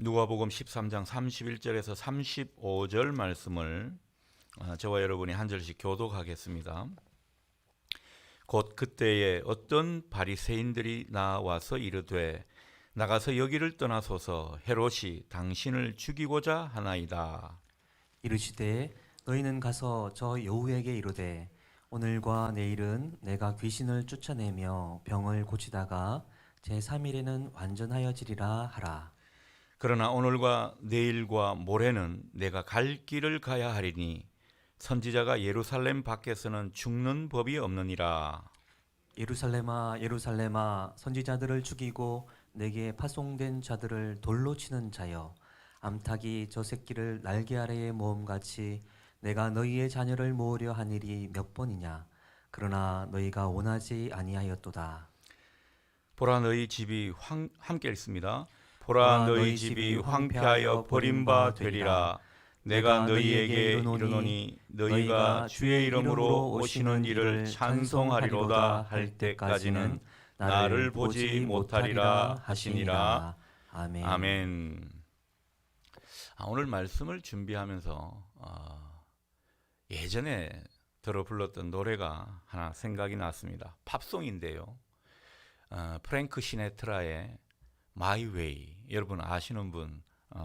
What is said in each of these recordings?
누가복음 13장 31절에서 35절 말씀을 저와 여러분이 한 절씩 교독하겠습니다. 곧 그때에 어떤 바리새인들이 나와서 이르되 나가서 여기를 떠나소서 헤롯이 당신을 죽이고자 하나이다. 이르시되 너희는 가서 저 여우에게 이르되 오늘과 내일은 내가 귀신을 쫓아내며 병을 고치다가 제3일에는 완전하여지리라 하라. 그러나 오늘과 내일과 모레는 내가 갈 길을 가야 하리니 선지자가 예루살렘 밖에서는 죽는 법이 없느니라. 예루살렘아 예루살렘아 선지자들을 죽이고 내게 파송된 자들을 돌로 치는 자여 암탉이 저 새끼를 날개 아래에 모음같이 내가 너희의 자녀를 모으려 한 일이 몇 번이냐. 그러나 너희가 원하지 아니하였도다. 보라 너희 집이 함께 읽습니다. 보라 너희 집이 황폐하여 버림바 되리라. 내가 너희에게 이르노니 너희가 주의 이름으로 오시는 이를 찬송하리로다 할 때까지는 나를 보지 못하리라 하시니라. 아멘. 아멘. 오늘 말씀을 준비하면서 예전에 들어 불렀던 노래가 하나 생각이 났습니다. 팝송인데요. 프랭크 시네트라의 My Way, 여러분 아시는 분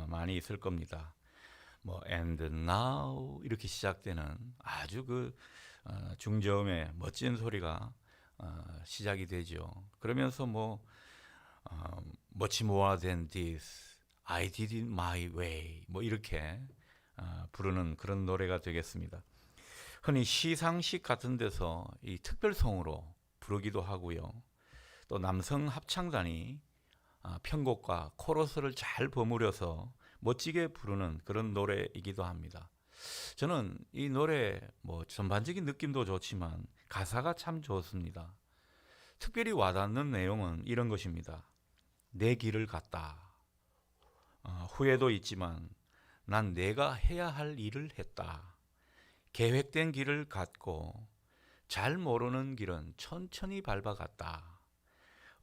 많이 있을 겁니다. And Now 이렇게 시작되는 아주 중저음의 멋진 소리가 시작이 되죠. 그러면서 much more than this, I did it my way 이렇게 부르는 그런 노래가 되겠습니다. 흔히 시상식 같은 데서 이 특별송으로 부르기도 하고요. 또 남성 합창단이 편곡과 코러스를 잘 버무려서 멋지게 부르는 그런 노래이기도 합니다. 저는 이 노래 전반적인 느낌도 좋지만 가사가 참 좋습니다. 특별히 와닿는 내용은 이런 것입니다. 내 길을 갔다. 후회도 있지만 난 내가 해야 할 일을 했다. 계획된 길을 갔고 잘 모르는 길은 천천히 밟아갔다.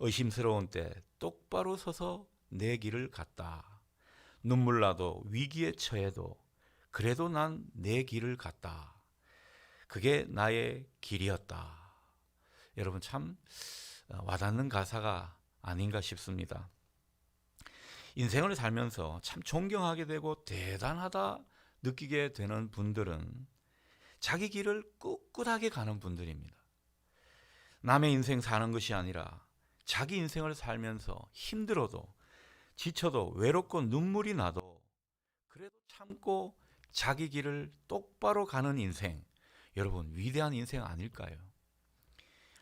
의심스러운 때 똑바로 서서 내 길을 갔다. 눈물 나도 위기에 처해도 그래도 난 내 길을 갔다. 그게 나의 길이었다. 여러분 참 와닿는 가사가 아닌가 싶습니다. 인생을 살면서 참 존경하게 되고 대단하다 느끼게 되는 분들은 자기 길을 꿋꿋하게 가는 분들입니다. 남의 인생 사는 것이 아니라 자기 인생을 살면서 힘들어도 지쳐도 외롭고 눈물이 나도 그래도 참고 자기 길을 똑바로 가는 인생, 여러분 위대한 인생 아닐까요?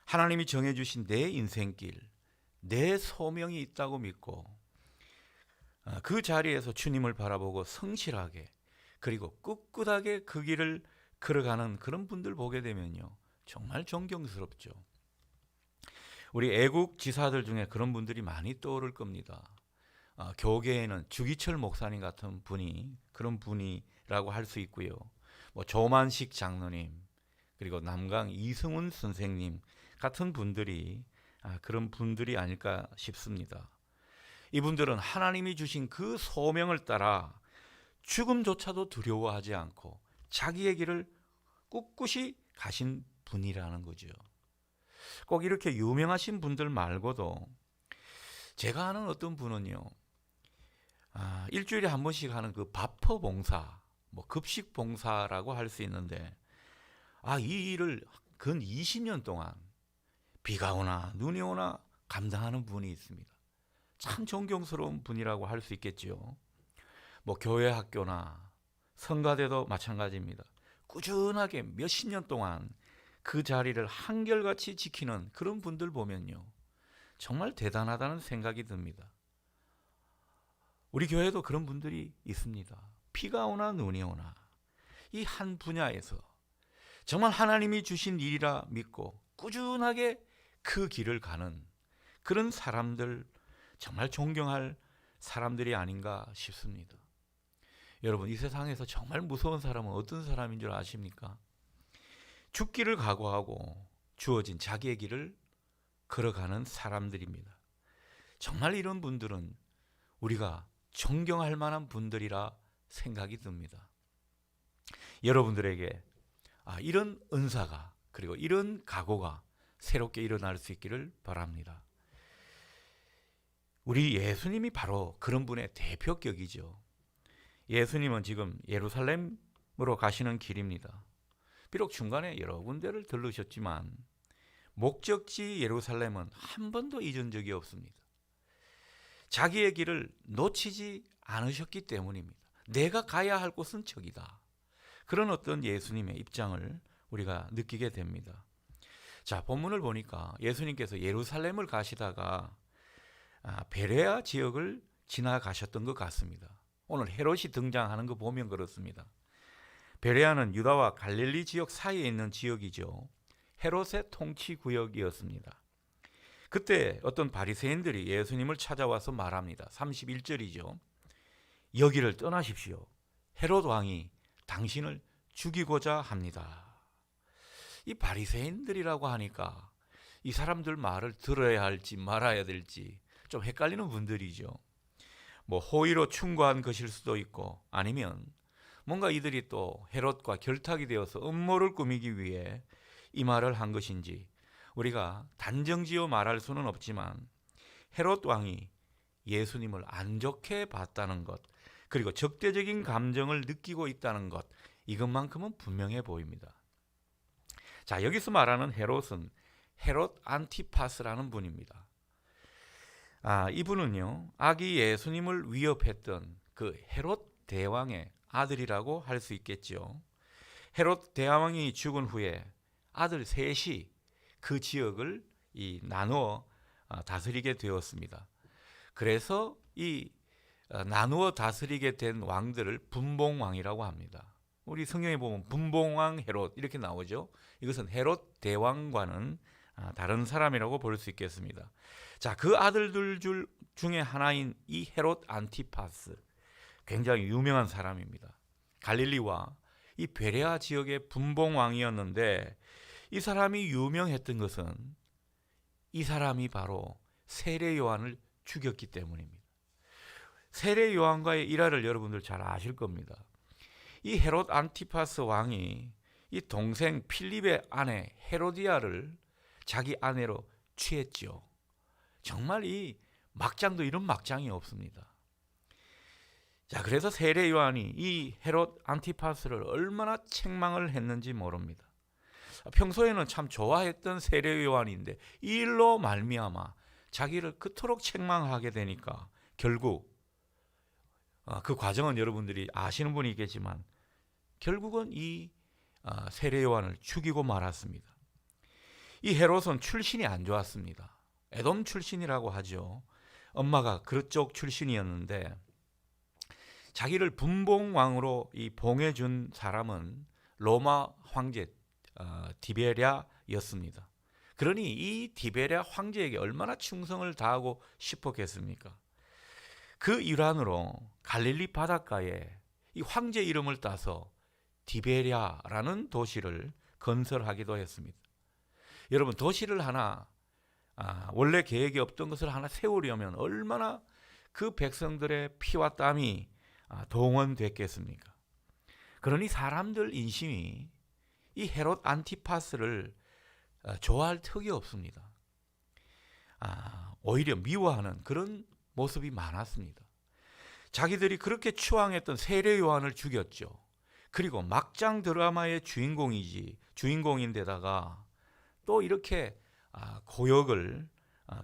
하나님이 정해주신 내 인생길, 내 소명이 있다고 믿고 그 자리에서 주님을 바라보고 성실하게 그리고 꿋꿋하게 그 길을 걸어가는 그런 분들 보게 되면요 정말 존경스럽죠. 우리 애국 지사들 중에 그런 분들이 많이 떠오를 겁니다. 교계에는 주기철 목사님 같은 분이 그런 분이라고 할 수 있고요. 조만식 장로님 그리고 남강 이승훈 선생님 같은 분들이 그런 분들이 아닐까 싶습니다. 이분들은 하나님이 주신 그 소명을 따라 죽음조차도 두려워하지 않고 자기의 길을 꿋꿋이 가신 분이라는 거죠. 꼭 이렇게 유명하신 분들 말고도 제가 아는 어떤 분은요, 일주일에 한 번씩 하는 그 바퍼 봉사, 급식 봉사라고 할 수 있는데, 이 일을 근 20년 동안 비가 오나 눈이 오나 감당하는 분이 있습니다. 참 존경스러운 분이라고 할 수 있겠죠. 교회 학교나 성가대도 마찬가지입니다. 꾸준하게 몇십 년 동안 그 자리를 한결같이 지키는 그런 분들 보면요 정말 대단하다는 생각이 듭니다. 우리 교회도 그런 분들이 있습니다. 비가 오나 눈이 오나 이 한 분야에서 정말 하나님이 주신 일이라 믿고 꾸준하게 그 길을 가는 그런 사람들, 정말 존경할 사람들이 아닌가 싶습니다. 여러분 이 세상에서 정말 무서운 사람은 어떤 사람인 줄 아십니까? 죽기를 각오하고 주어진 자기의 길을 걸어가는 사람들입니다. 정말 이런 분들은 우리가 존경할 만한 분들이라 생각이 듭니다. 여러분들에게 이런 은사가 그리고 이런 각오가 새롭게 일어날 수 있기를 바랍니다. 우리 예수님이 바로 그런 분의 대표격이죠. 예수님은 지금 예루살렘으로 가시는 길입니다. 비록 중간에 여러 군데를 들르셨지만 목적지 예루살렘은 한 번도 잊은 적이 없습니다. 자기의 길을 놓치지 않으셨기 때문입니다. 내가 가야 할 곳은 저기다. 그런 어떤 예수님의 입장을 우리가 느끼게 됩니다. 자, 본문을 보니까 예수님께서 예루살렘을 가시다가 베레아 지역을 지나가셨던 것 같습니다. 오늘 헤롯이 등장하는 거 보면 그렇습니다. 베레아는 유다와 갈릴리 지역 사이에 있는 지역이죠. 헤롯의 통치 구역이었습니다. 그때 어떤 바리새인들이 예수님을 찾아와서 말합니다. 31절이죠. 여기를 떠나십시오. 헤롯 왕이 당신을 죽이고자 합니다. 이 바리새인들이라고 하니까 이 사람들 말을 들어야 할지 말아야 될지 좀 헷갈리는 분들이죠. 뭐 호의로 충고한 것일 수도 있고 아니면 뭔가 이들이 또 헤롯과 결탁이 되어서 음모를 꾸미기 위해 이 말을 한 것인지 우리가 단정지어 말할 수는 없지만 헤롯 왕이 예수님을 안 좋게 봤다는 것 그리고 적대적인 감정을 느끼고 있다는 것 이것만큼은 분명해 보입니다. 자, 여기서 말하는 헤롯은 헤롯 안티파스라는 분입니다. 이분은요 아기 예수님을 위협했던 그 헤롯 대왕의 아들이라고 할 수 있겠죠. 헤롯 대왕이 죽은 후에 아들 셋이 그 지역을 나누어 다스리게 되었습니다. 그래서 이 나누어 다스리게 된 왕들을 분봉왕이라고 합니다. 우리 성경에 보면 분봉왕 헤롯 이렇게 나오죠. 이것은 헤롯 대왕과는 다른 사람이라고 볼 수 있겠습니다. 자, 그 아들들 중에 하나인 이 헤롯 안티파스 굉장히 유명한 사람입니다. 갈릴리와 이 베레아 지역의 분봉왕이었는데 이 사람이 유명했던 것은 이 사람이 바로 세례 요한을 죽였기 때문입니다. 세례 요한과의 일화를 여러분들 잘 아실 겁니다. 이 헤롯 안티파스 왕이 이 동생 필립의 아내 헤로디아를 자기 아내로 취했죠. 정말 이 막장도 이런 막장이 없습니다. 자, 그래서 세례 요한이 이 헤롯 안티파스를 얼마나 책망을 했는지 모릅니다. 평소에는 참 좋아했던 세례 요한인데 이 일로 말미암아 자기를 그토록 책망하게 되니까 결국 그 과정은 여러분들이 아시는 분이 있겠지만 결국은 이 세례 요한을 죽이고 말았습니다. 이 헤롯은 출신이 안 좋았습니다. 에돔 출신이라고 하죠. 엄마가 그쪽 출신이었는데 자기를 분봉왕으로 봉해준 사람은 로마 황제 디베랴였습니다. 그러니 이 디베랴 황제에게 얼마나 충성을 다하고 싶었겠습니까? 그 일환으로 갈릴리 바닷가에 이 황제 이름을 따서 디베랴라는 도시를 건설하기도 했습니다. 여러분, 도시를 하나 원래 계획이 없던 것을 하나 세우려면 얼마나 그 백성들의 피와 땀이 동원됐겠습니까? 그러니 사람들 인심이 이 헤롯 안티파스를 좋아할 턱이 없습니다. 오히려 미워하는 그런 모습이 많았습니다. 자기들이 그렇게 추앙했던 세례 요한을 죽였죠. 그리고 막장 드라마의 주인공인데다가 또 이렇게 고역을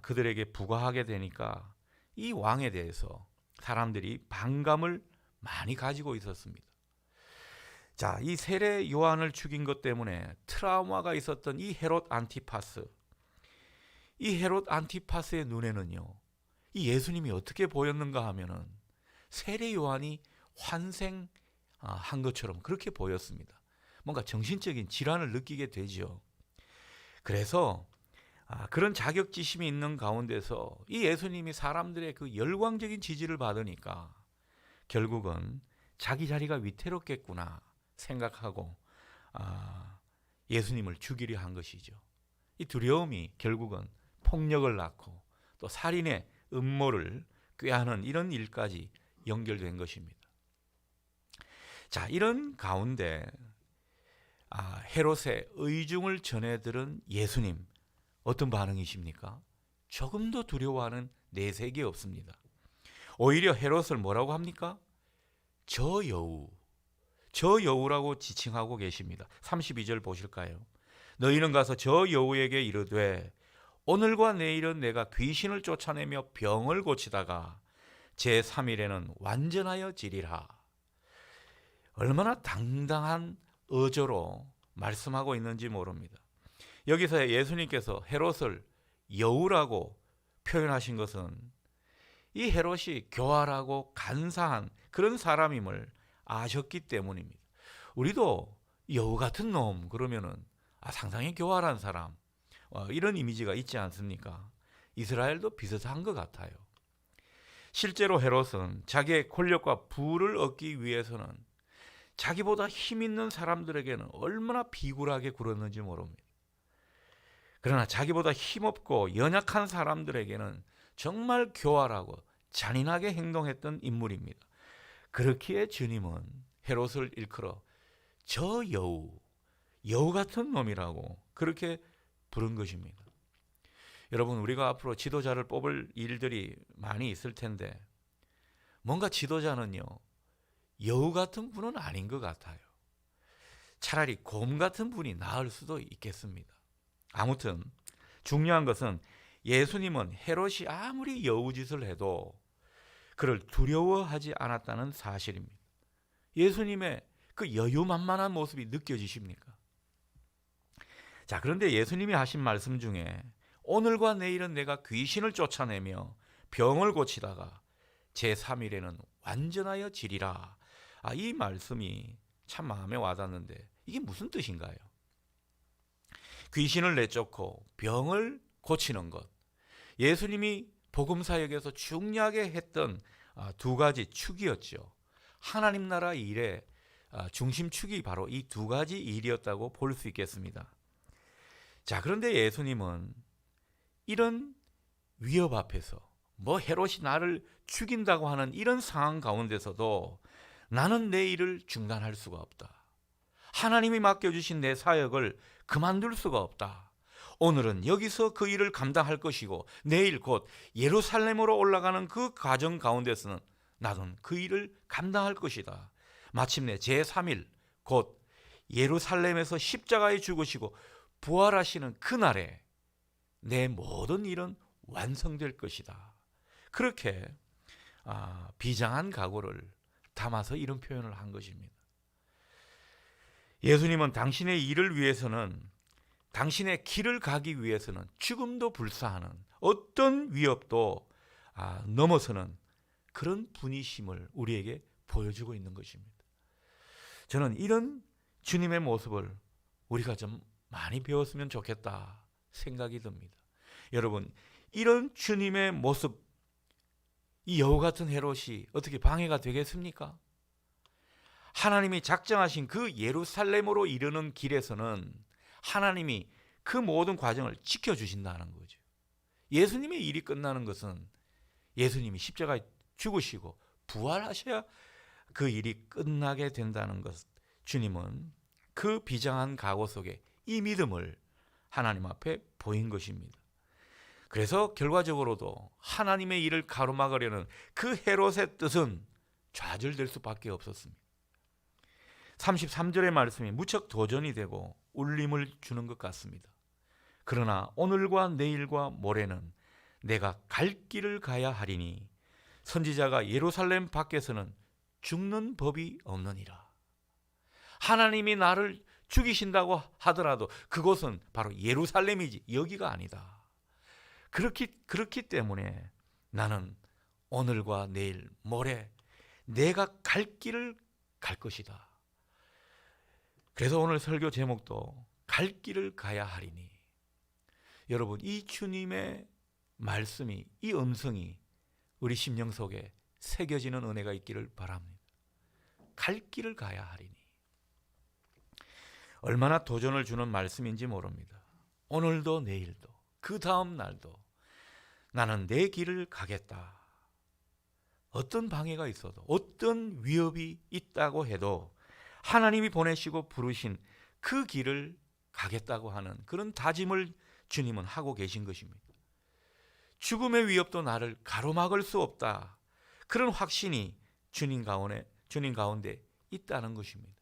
그들에게 부과하게 되니까 이 왕에 대해서 사람들이 반감을 많이 가지고 있었습니다. 자, 이 세례 요한을 죽인 것 때문에 트라우마가 있었던 이 헤롯 안티파스. 이 헤롯 안티파스의 눈에는요, 이 예수님이 어떻게 보였는가 하면은 세례 요한이 환생한 것처럼 그렇게 보였습니다. 뭔가 정신적인 질환을 느끼게 되죠. 그래서 그런 자격지심이 있는 가운데서 이 예수님이 사람들의 그 열광적인 지지를 받으니까 결국은 자기 자리가 위태롭겠구나 생각하고 예수님을 죽이려 한 것이죠. 이 두려움이 결국은 폭력을 낳고 또 살인의 음모를 꾀하는 이런 일까지 연결된 것입니다. 자, 이런 가운데 헤롯의 의중을 전해 들은 예수님 어떤 반응이십니까? 조금도 두려워하는 내색이 없습니다. 오히려 헤롯을 뭐라고 합니까? 저 여우라고 지칭하고 계십니다. 32절 보실까요? 너희는 가서 저 여우에게 이르되 오늘과 내일은 내가 귀신을 쫓아내며 병을 고치다가 제3일에는 완전하여 지리라. 얼마나 당당한 어조로 말씀하고 있는지 모릅니다. 여기서 예수님께서 헤롯을 여우라고 표현하신 것은 이 헤롯이 교활하고 간사한 그런 사람임을 아셨기 때문입니다. 우리도 여우 같은 놈 그러면은 상당히 교활한 사람, 이런 이미지가 있지 않습니까? 이스라엘도 비슷한 것 같아요. 실제로 헤롯은 자기의 권력과 부를 얻기 위해서는 자기보다 힘 있는 사람들에게는 얼마나 비굴하게 굴었는지 모릅니다. 그러나 자기보다 힘없고 연약한 사람들에게는 정말 교활하고 잔인하게 행동했던 인물입니다. 그렇기에 주님은 헤롯을 일컬어 저 여우 같은 놈이라고 그렇게 부른 것입니다. 여러분, 우리가 앞으로 지도자를 뽑을 일들이 많이 있을 텐데 뭔가 지도자는요, 여우 같은 분은 아닌 것 같아요. 차라리 곰 같은 분이 나을 수도 있겠습니다. 아무튼 중요한 것은 예수님은 헤롯이 아무리 여우짓을 해도 그를 두려워하지 않았다는 사실입니다. 예수님의 그 여유만만한 모습이 느껴지십니까? 자, 그런데 예수님이 하신 말씀 중에 오늘과 내일은 내가 귀신을 쫓아내며 병을 고치다가 제3일에는 완전하여 지리라. 이 말씀이 참 마음에 와닿는데 이게 무슨 뜻인가요? 귀신을 내쫓고 병을 고치는 것, 예수님이 복음사역에서 중요하게 했던 두 가지 축이었죠. 하나님 나라 일의 중심축이 바로 이 두 가지 일이었다고 볼 수 있겠습니다. 자, 그런데 예수님은 이런 위협 앞에서 헤롯이 나를 죽인다고 하는 이런 상황 가운데서도 나는 내 일을 중단할 수가 없다. 하나님이 맡겨주신 내 사역을 그만둘 수가 없다. 오늘은 여기서 그 일을 감당할 것이고 내일 곧 예루살렘으로 올라가는 그 과정 가운데서는 나도 그 일을 감당할 것이다. 마침내 제3일 곧 예루살렘에서 십자가에 죽으시고 부활하시는 그날에 내 모든 일은 완성될 것이다. 그렇게 비장한 각오를 담아서 이런 표현을 한 것입니다. 예수님은 당신의 일을 위해서는, 당신의 길을 가기 위해서는 죽음도 불사하는 어떤 위협도 넘어서는 그런 분이심을 우리에게 보여주고 있는 것입니다. 저는 이런 주님의 모습을 우리가 좀 많이 배웠으면 좋겠다 생각이 듭니다. 여러분, 이런 주님의 모습, 이 여우 같은 헤롯이 어떻게 방해가 되겠습니까? 하나님이 작정하신 그 예루살렘으로 이르는 길에서는 하나님이 그 모든 과정을 지켜주신다는 거죠. 예수님의 일이 끝나는 것은 예수님이 십자가에 죽으시고 부활하셔야 그 일이 끝나게 된다는 것. 주님은 그 비장한 각오 속에 이 믿음을 하나님 앞에 보인 것입니다. 그래서 결과적으로도 하나님의 일을 가로막으려는 그 헤롯의 뜻은 좌절될 수밖에 없었습니다. 33절의 말씀이 무척 도전이 되고 울림을 주는 것 같습니다. 그러나 오늘과 내일과 모레는 내가 갈 길을 가야 하리니 선지자가 예루살렘 밖에서는 죽는 법이 없느니라. 하나님이 나를 죽이신다고 하더라도 그곳은 바로 예루살렘이지 여기가 아니다. 그렇기 때문에 나는 오늘과 내일 모레 내가 갈 길을 갈 것이다. 그래서 오늘 설교 제목도 갈 길을 가야 하리니. 여러분, 이 주님의 말씀이, 이 음성이 우리 심령 속에 새겨지는 은혜가 있기를 바랍니다. 갈 길을 가야 하리니. 얼마나 도전을 주는 말씀인지 모릅니다. 오늘도 내일도 그 다음 날도 나는 내 길을 가겠다. 어떤 방해가 있어도 어떤 위협이 있다고 해도 하나님이 보내시고 부르신 그 길을 가겠다고 하는 그런 다짐을 주님은 하고 계신 것입니다. 죽음의 위협도 나를 가로막을 수 없다. 그런 확신이 주님 가운데 있다는 것입니다.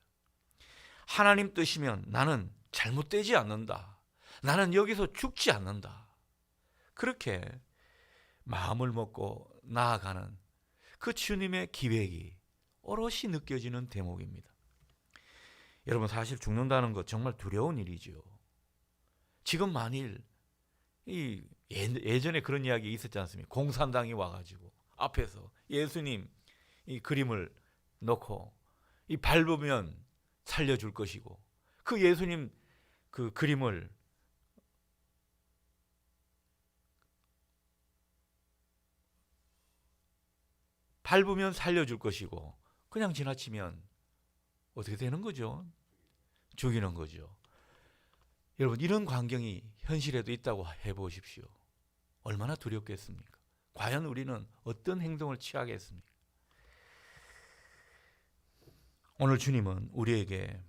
하나님 뜻이면 나는 잘못되지 않는다. 나는 여기서 죽지 않는다. 그렇게 마음을 먹고 나아가는 그 주님의 기획이 오롯이 느껴지는 대목입니다. 여러분, 사실 죽는다는 것 정말 두려운 일이죠. 지금 만일 예전에 그런 이야기 있었지 않습니까? 공산당이 와가지고 앞에서 예수님 이 그림을 놓고 이 밟으면 살려줄 것이고 그 예수님 그 그림을 밟으면 살려줄 것이고 그냥 지나치면 어떻게 되는 거죠? 죽이는 거죠. 여러분, 이런 광경이 현실에도 있다고 해보십시오. 얼마나 두렵겠습니까? 과연 우리는 어떤 행동을 취하겠습니까? 오늘 주님은 우리에게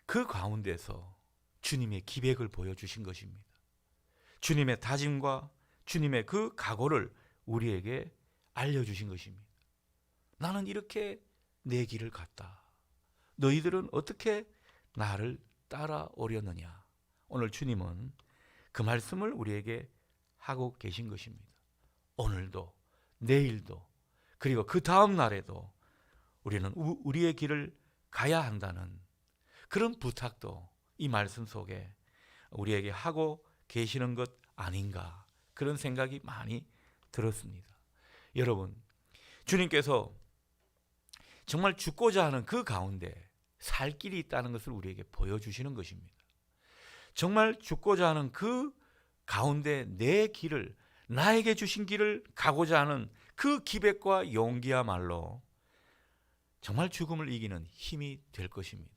그 가운데서 주님의 기백을 보여주신 것입니다. 주님의 다짐과 주님의 그 각오를 우리에게 알려주신 것입니다. 나는 이렇게 내 길을 갔다. 너희들은 어떻게 나를 따라오려느냐. 오늘 주님은 그 말씀을 우리에게 하고 계신 것입니다. 오늘도 내일도 그리고 그 다음 날에도 우리는 우리의 길을 가야 한다는 그런 부탁도 이 말씀 속에 우리에게 하고 계시는 것 아닌가, 그런 생각이 많이 들었습니다. 여러분, 주님께서 정말 죽고자 하는 그 가운데 살 길이 있다는 것을 우리에게 보여주시는 것입니다. 정말 죽고자 하는 그 가운데 내 길을, 나에게 주신 길을 가고자 하는 그 기백과 용기야말로 정말 죽음을 이기는 힘이 될 것입니다.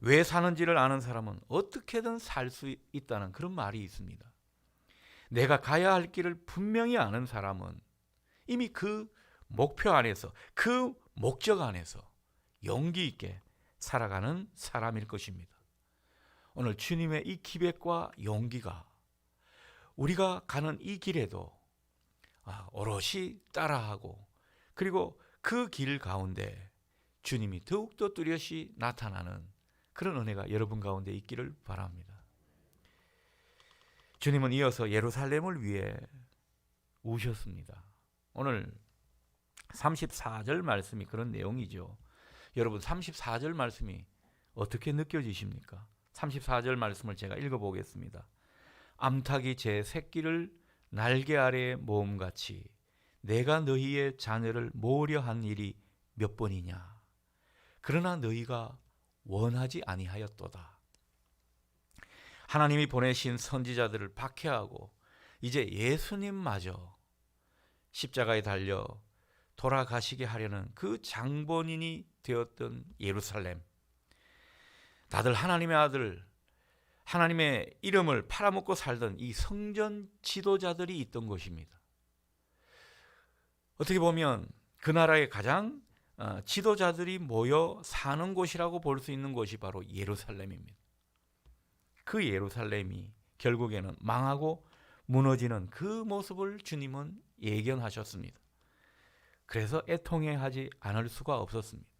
왜 사는지를 아는 사람은 어떻게든 살 수 있다는 그런 말이 있습니다. 내가 가야 할 길을 분명히 아는 사람은 이미 그 목표 안에서, 그 목적 안에서 용기 있게 살아가는 사람일 것입니다. 오늘 주님의 이 기백과 용기가 우리가 가는 이 길에도 오롯이 따라하고, 그리고 그 길 가운데 주님이 더욱더 뚜렷이 나타나는 그런 은혜가 여러분 가운데 있기를 바랍니다. 주님은 이어서 예루살렘을 위해 우셨습니다. 오늘 34절 말씀이 그런 내용이죠. 여러분, 34절 말씀이 어떻게 느껴지십니까? 34절 말씀을 제가 읽어보겠습니다. 암탉이 제 새끼를 날개 아래에 모음같이 내가 너희의 자녀를 모으려 한 일이 몇 번이냐. 그러나 너희가 원하지 아니하였도다. 하나님이 보내신 선지자들을 박해하고 이제 예수님마저 십자가에 달려 돌아가시게 하려는 그 장본인이 되었던 예루살렘, 다들 하나님의 아들, 하나님의 이름을 팔아먹고 살던 이 성전 지도자들이 있던 곳입니다. 어떻게 보면 그 나라의 가장 지도자들이 모여 사는 곳이라고 볼 수 있는 곳이 바로 예루살렘입니다. 그 예루살렘이 결국에는 망하고 무너지는 그 모습을 주님은 예견하셨습니다. 그래서 애통해하지 않을 수가 없었습니다.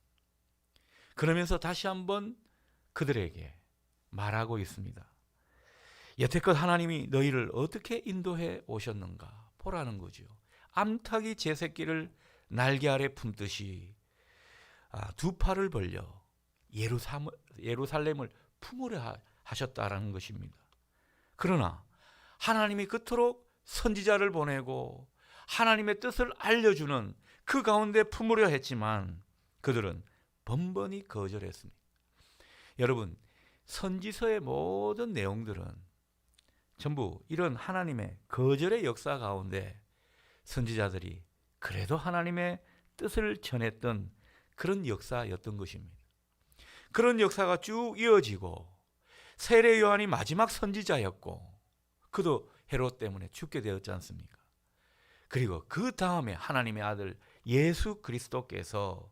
그러면서 다시 한번 그들에게 말하고 있습니다. 여태껏 하나님이 너희를 어떻게 인도해 오셨는가 보라는 거죠. 암탉이 제 새끼를 날개 아래 품듯이 두 팔을 벌려 예루살렘을 품으려 하셨다라는 것입니다. 그러나 하나님이 그토록 선지자를 보내고 하나님의 뜻을 알려주는 그 가운데 품으려 했지만 그들은 번번이 거절했습니다. 여러분, 선지서의 모든 내용들은 전부 이런 하나님의 거절의 역사 가운데 선지자들이 그래도 하나님의 뜻을 전했던 그런 역사였던 것입니다. 그런 역사가 쭉 이어지고 세례 요한이 마지막 선지자였고 그도 헤롯 때문에 죽게 되었지 않습니까? 그리고 그 다음에 하나님의 아들 예수 그리스도께서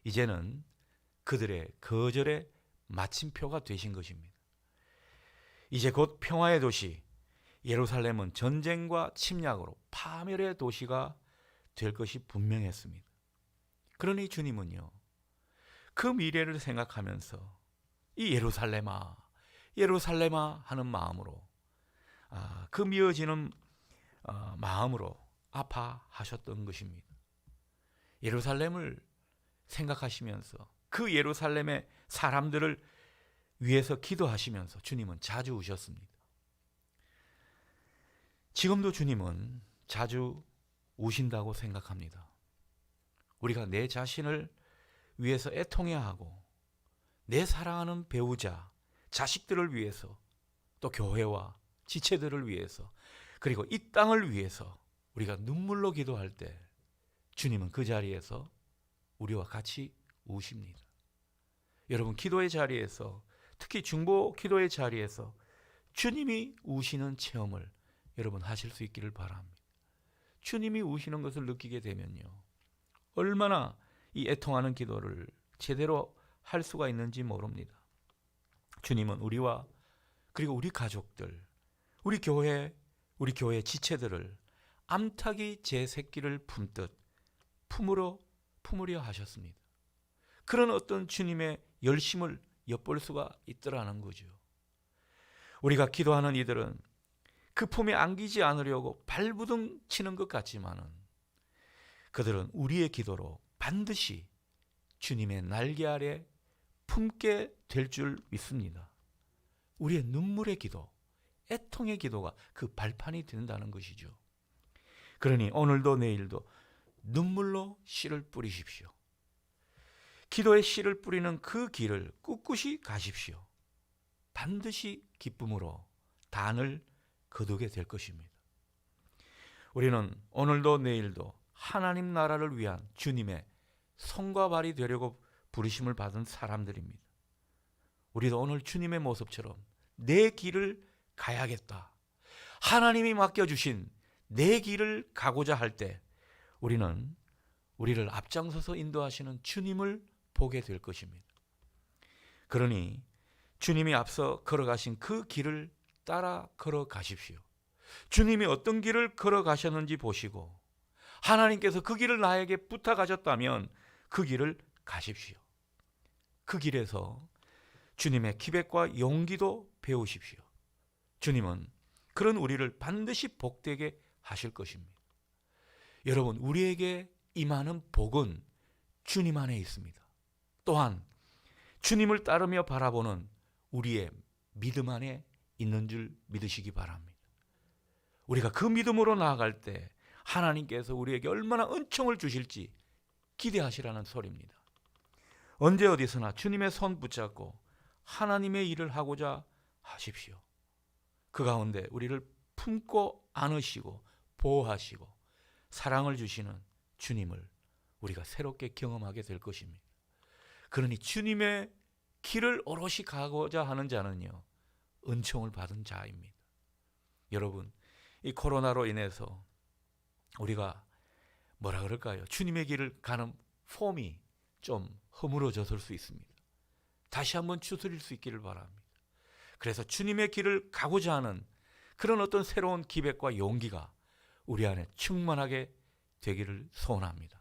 이제는 그들의 거절의 마침표가 되신 것입니다. 이제 곧 평화의 도시 예루살렘은 전쟁과 침략으로 파멸의 도시가 될 것이 분명했습니다. 그러니 주님은요, 그 미래를 생각하면서 이 예루살렘아, 예루살렘아 하는 마음으로, 그 미어지는 마음으로 아파하셨던 것입니다. 예루살렘을 생각하시면서 그 예루살렘의 사람들을 위해서 기도하시면서 주님은 자주 우셨습니다. 지금도 주님은 자주 우신다고 생각합니다. 우리가 내 자신을 위해서 애통해야 하고 내 사랑하는 배우자, 자식들을 위해서 또 교회와 지체들을 위해서 그리고 이 땅을 위해서 우리가 눈물로 기도할 때 주님은 그 자리에서 우리와 같이 우십니다. 여러분, 기도의 자리에서, 특히 중보 기도의 자리에서 주님이 우시는 체험을 여러분 하실 수 있기를 바랍니다. 주님이 우시는 것을 느끼게 되면요, 얼마나 이 애통하는 기도를 제대로 할 수가 있는지 모릅니다. 주님은 우리와 그리고 우리 가족들, 우리 교회 지체들을 암탉이 제 새끼를 품듯 품으려 하셨습니다. 그런 어떤 주님의 열심을 엿볼 수가 있더라는 거죠. 우리가 기도하는 이들은 그 품에 안기지 않으려고 발부둥 치는 것 같지만은 그들은 우리의 기도로 반드시 주님의 날개 아래 품게 될 줄 믿습니다. 우리의 눈물의 기도, 애통의 기도가 그 발판이 된다는 것이죠. 그러니 오늘도 내일도 눈물로 씨를 뿌리십시오. 기도의 씨를 뿌리는 그 길을 꿋꿋이 가십시오. 반드시 기쁨으로 단을 거두게 될 것입니다. 우리는 오늘도 내일도 하나님 나라를 위한 주님의 손과 발이 되려고 부르심을 받은 사람들입니다. 우리도 오늘 주님의 모습처럼 내 길을 가야겠다, 하나님이 맡겨주신 내 길을 가고자 할 때 우리는 우리를 앞장서서 인도하시는 주님을 보게 될 것입니다. 그러니 주님이 앞서 걸어가신 그 길을 따라 걸어가십시오. 주님이 어떤 길을 걸어가셨는지 보시고 하나님께서 그 길을 나에게 부탁하셨다면 그 길을 가십시오. 그 길에서 주님의 기백과 용기도 배우십시오. 주님은 그런 우리를 반드시 복되게 하실 것입니다. 여러분, 우리에게 임하는 복은 주님 안에 있습니다. 또한 주님을 따르며 바라보는 우리의 믿음 안에 있는 줄 믿으시기 바랍니다. 우리가 그 믿음으로 나아갈 때 하나님께서 우리에게 얼마나 은총을 주실지 기대하시라는 소리입니다. 언제 어디서나 주님의 손 붙잡고 하나님의 일을 하고자 하십시오. 그 가운데 우리를 품고 안으시고 보호하시고 사랑을 주시는 주님을 우리가 새롭게 경험하게 될 것입니다. 그러니 주님의 길을 오롯이 가고자 하는 자는요, 은총을 받은 자입니다. 여러분, 이 코로나로 인해서 우리가 뭐라 그럴까요? 주님의 길을 가는 폼이 좀 허물어졌을 수 있습니다. 다시 한번 추스릴 수 있기를 바랍니다. 그래서 주님의 길을 가고자 하는 그런 어떤 새로운 기백과 용기가 우리 안에 충만하게 되기를 소원합니다.